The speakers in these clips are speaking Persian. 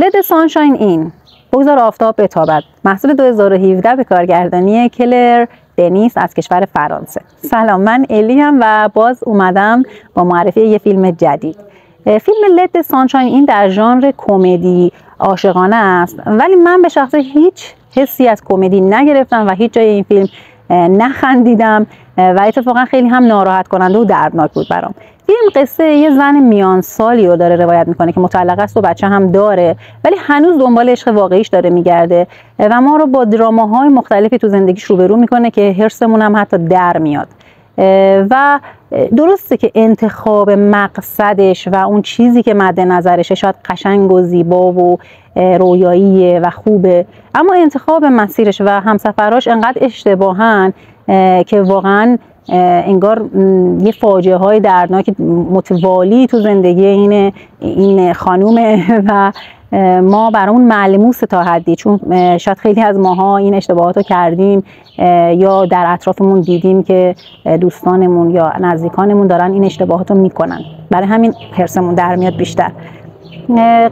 Let the sunshine in، بگذار آفتاب بتابد، محصول 2017 به کارگردانی کلر دنیس از کشور فرانسه. سلام، من الی هم و باز اومدم با معرفی یه فیلم جدید. فیلم Let the sunshine in در ژانر کمدی عاشقانه است، ولی من به شخصه هیچ حسی از کمدی نگرفتم و هیچ جای این فیلم نخندیدم و اتفاقا خیلی هم ناراحت کننده و دردناک بود برام. فیلم قصه یه زن میان سالی رو داره روایت میکنه که مطلقه است و بچه هم داره، ولی هنوز دنبال عشق واقعیش داره میگرده و ما رو با دراماهای مختلفی تو زندگیش روبرو میکنه که حرصمون هم حتی در میاد. و درسته که انتخاب مقصدش و اون چیزی که مد نظرشه شاید قشنگ و زیبا و رویاییه و خوبه، اما انتخاب مسیرش و همسفراش انقدر اشتباهن که واقعا انگار یه فاجعه های دردناک متوالی تو زندگی این خانومه و ما برامون ملموس تا حدی، چون شاید خیلی از ماها این اشتباهات رو کردیم یا در اطرافمون دیدیم که دوستانمون یا نزدیکانمون دارن این اشتباهات رو میکنن، برای همین حرصمون در میاد بیشتر.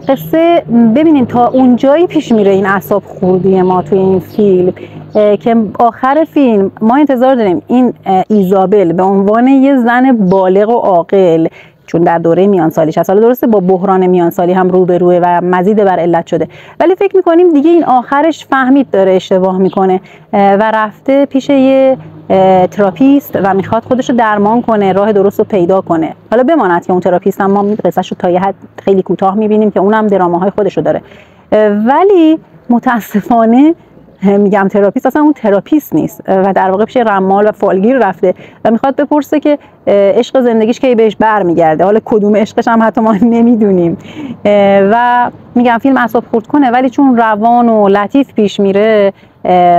قصه ببینید تا اونجایی پیش میره این اعصاب خوردی ما توی این فیلم که آخر فیلم ما انتظار داریم این ایزابل به عنوان یه زن بالغ و عاقل، چون در دوره میانسالیش هست، حالا درسته با بحران میانسالی هم روبروه و مزید بر علت شده، ولی فکر میکنیم دیگه این آخرش فهمید داره اشتباه میکنه و رفته پیش یه تراپیست و میخواد خودشو درمان کنه، راه درست رو پیدا کنه. حالا بماند که اون تراپیست هم ما قصه‌شو تا یه حد خیلی کوتاه میبینیم که اونم دراماهای خودشو داره، ولی متاسفانه میگم تراپیست اصلا اون تراپیست نیست و در واقع پیش رمال و فالگیر رفته و میخواد بپرسه که عشق زندگیش کی بهش برمیگرده. حالا کدوم عشقش هم حتی ما نمیدونیم و میگم فیلم اعصاب خورد کنه، ولی چون روان و لطیف پیش میره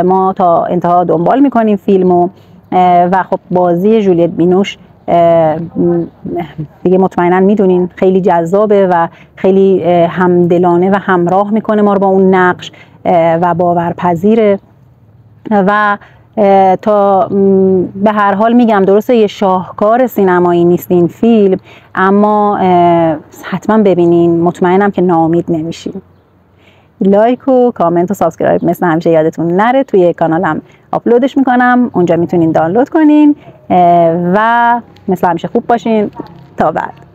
ما تا انتها دنبال میکنیم فیلمو و خب بازی جولیت بینوش دیگه مطمئنا میدونین خیلی جذابه و خیلی همدلانه و همراه میکنه ما رو با اون نقش و باورپذیره و تا به هر حال میگم درسته یه شاهکار سینمایی نیست این فیلم، اما حتما ببینین، مطمئنم که ناامید نمیشین. لایک و کامنت و سابسکرایب مثل همیشه یادتون نره، توی کانالم آپلودش میکنم، اونجا میتونین دانلود کنین و مثل همیشه خوب باشین. تا بعد.